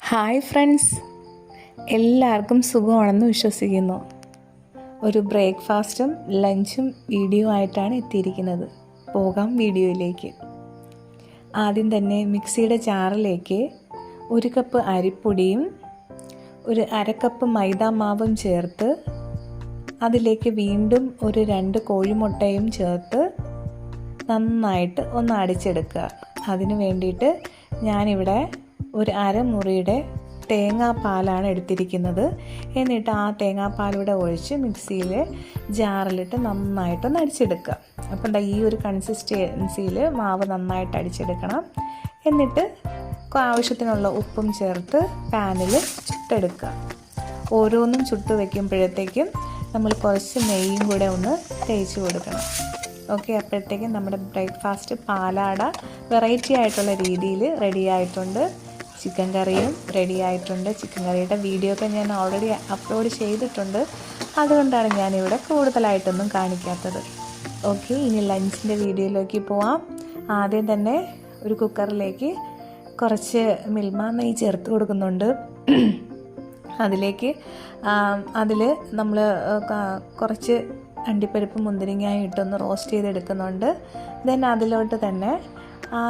Hi friends, എല്ലാവർക്കും സുഖമാണെന്ന് വിശ്വസിക്കുന്നു. ഒരു ബ്രേക്ക്ഫാസ്റ്റും ലഞ്ചും വീഡിയോ ആയിട്ടാണ് എത്തിയിരിക്കുന്നത്. പോകാം വീഡിയോയിലേക്ക്. ആദ്യം തന്നെ മിക്സിയുടെ ജാറിലേക്ക് 1 കപ്പ് അരിപ്പൊടിയും 1/2 കപ്പ് മൈദ മാവും ചേർത്ത് അതിലേക്ക് വീണ്ടും 2 കോഴിമുട്ടയും ചേർത്ത് നന്നായിട്ട് ഒന്ന് അടിച്ചെടുക്കുക. അതിന് വേണ്ടിയിട്ട് ഞാനിവിടെ 1/2 മുറിയുടെ തേങ്ങാപ്പാലാണ് എടുത്തിരിക്കുന്നത്. എന്നിട്ട് ആ തേങ്ങാപ്പാലൂടെ ഒഴിച്ച് മിക്സിയിൽ ജാറിലിട്ട് നന്നായിട്ടൊന്ന് അടിച്ചെടുക്കുക. അപ്പം ഈ ഒരു കൺസിസ്റ്റൻസിയിൽ മാവ് നന്നായിട്ട് അടിച്ചെടുക്കണം. എന്നിട്ട് ആവശ്യത്തിനുള്ള ഉപ്പും ചേർത്ത് പാനിൽ ചുട്ടെടുക്കുക. ഓരോന്നും ചുട്ട് വയ്ക്കുമ്പോഴത്തേക്കും നമ്മൾ കുറച്ച് നെയ്യും കൂടെ ഒന്ന് തേച്ച് കൊടുക്കണം. ഓക്കെ, അപ്പോഴത്തേക്കും നമ്മുടെ ബ്രേക്ക്ഫാസ്റ്റ് പാലാട വെറൈറ്റി ആയിട്ടുള്ള രീതിയിൽ റെഡി ആയിട്ടുണ്ട്. ചിക്കൻ കറിയും റെഡി ആയിട്ടുണ്ട്. ചിക്കൻ കറിയുടെ വീഡിയോ ഒക്കെ ഞാൻ ഓൾറെഡി അപ്ലോഡ് ചെയ്തിട്ടുണ്ട്. അതുകൊണ്ടാണ് ഞാനിവിടെ കൂടുതലായിട്ടൊന്നും കാണിക്കാത്തത്. ഓക്കെ, ഇനി ലഞ്ചിൻ്റെ വീഡിയോയിലേക്ക് പോവാം. ആദ്യം തന്നെ ഒരു കുക്കറിലേക്ക് കുറച്ച് മിൽമ നെയ്യ് ചേർത്ത് കൊടുക്കുന്നുണ്ട്. അതിൽ നമ്മൾ കുറച്ച് അണ്ടിപ്പരിപ്പ് മുന്തിരിങ്ങയും ഇട്ടൊന്ന് റോസ്റ്റ് ചെയ്തെടുക്കുന്നുണ്ട്. ദെൻ അതിലോട്ട് തന്നെ ആ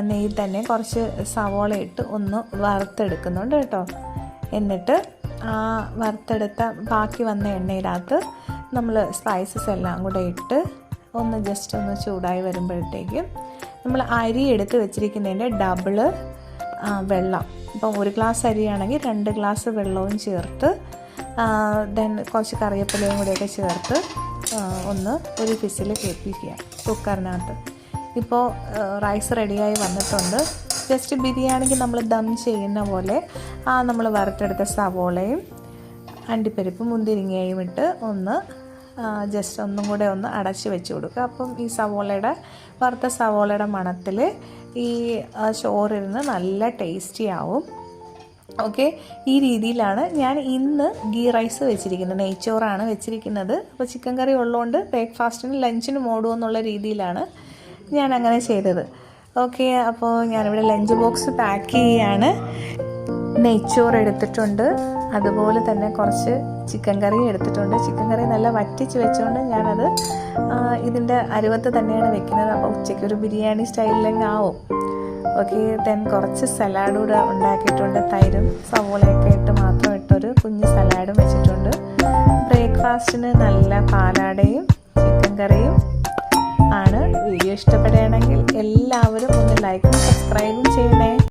നെയ്യിൽ തന്നെ കുറച്ച് സവോള ഇട്ട് ഒന്ന് വറുത്തെടുക്കുന്നുണ്ട് കേട്ടോ. എന്നിട്ട് ആ വറുത്തെടുത്ത ബാക്കി വന്ന എണ്ണയിനകത്ത് നമ്മൾ സ്പൈസസ് എല്ലാം കൂടെ ഇട്ട് ഒന്ന് ജസ്റ്റ് ഒന്ന് ചൂടായി വരുമ്പോഴത്തേക്കും നമ്മൾ അരി എടുത്ത് വെച്ചിരിക്കുന്നതിൻ്റെ ഡബിള് വെള്ളം, ഇപ്പം 1 ഗ്ലാസ് അരിയാണെങ്കിൽ 2 ഗ്ലാസ് വെള്ളവും ചേർത്ത് ദെൻ കുറച്ച് കറിവേപ്പിലയും കൂടെയൊക്കെ ചേർത്ത് ഒന്ന് ഒരു വിസിൽ കേൾപ്പിക്കുക കുക്കറിനകത്ത്. ഇപ്പോൾ റൈസ് റെഡിയായി വന്നിട്ടുണ്ട്. ജസ്റ്റ് ബിരിയാണിക്ക് നമ്മൾ ദം ചെയ്യുന്ന പോലെ നമ്മൾ വറുത്തെടുത്ത സവോളയും അണ്ടിപ്പരിപ്പും മുന്തിരിങ്ങയും ഇട്ട് ഒന്ന് ജസ്റ്റ് ഒന്നും കൂടെ ഒന്ന് അടച്ച് വെച്ച് കൊടുക്കുക. അപ്പം ഈ വറുത്ത സവോളയുടെ മണത്തിൽ ഈ ചോറിരുന്ന് നല്ല ടേസ്റ്റി ആവും. ഓക്കെ, ഈ രീതിയിലാണ് ഞാൻ ഇന്ന് ഗീ റൈസ് വെച്ചിരിക്കുന്നത്. നെയ്ച്ചോറാണ് വെച്ചിരിക്കുന്നത്. അപ്പോൾ ചിക്കൻ കറി ഉള്ളതുകൊണ്ട് ബ്രേക്ക്ഫാസ്റ്റിനും ലഞ്ചിനും ഓടുമെന്നുള്ള രീതിയിലാണ് ഞാൻ അങ്ങനെ ചെയ്തത്. ഓക്കെ, അപ്പോൾ ഞാനിവിടെ ലഞ്ച് ബോക്സ് പാക്ക് ചെയ്യുകയാണ്. നെയ്ച്ചോറ് എടുത്തിട്ടുണ്ട്, അതുപോലെ തന്നെ കുറച്ച് ചിക്കൻ കറി എടുത്തിട്ടുണ്ട്. ചിക്കൻ കറി നല്ല വറ്റിച്ച് വെച്ചുകൊണ്ട് ഞാനത് ഇതിൻ്റെ അരുവത്ത് തന്നെയാണ് വെക്കുന്നത്. അപ്പോൾ ഉച്ചയ്ക്ക് ഒരു ബിരിയാണി സ്റ്റൈലിലെങ്കിൽ ആവും. ഓക്കെ, ദെൻ കുറച്ച് സലാഡ് കൂടെ ഉണ്ടാക്കിയിട്ടുണ്ട്. തൈരും സവോളയൊക്കെ ഇട്ട് മാത്രം ഇട്ടൊരു കുഞ്ഞ് സലാഡും വെച്ചിട്ടുണ്ട്. ബ്രേക്ക്ഫാസ്റ്റിന് നല്ല പാലാടയും ചിക്കൻ കറിയും ആണ്. വീഡിയോ ഇഷ്ടപ്പെടുകയാണെങ്കിൽ എല്ലാവരും ഒന്ന് ലൈക്കും സബ്സ്ക്രൈബും ചെയ്യണേ.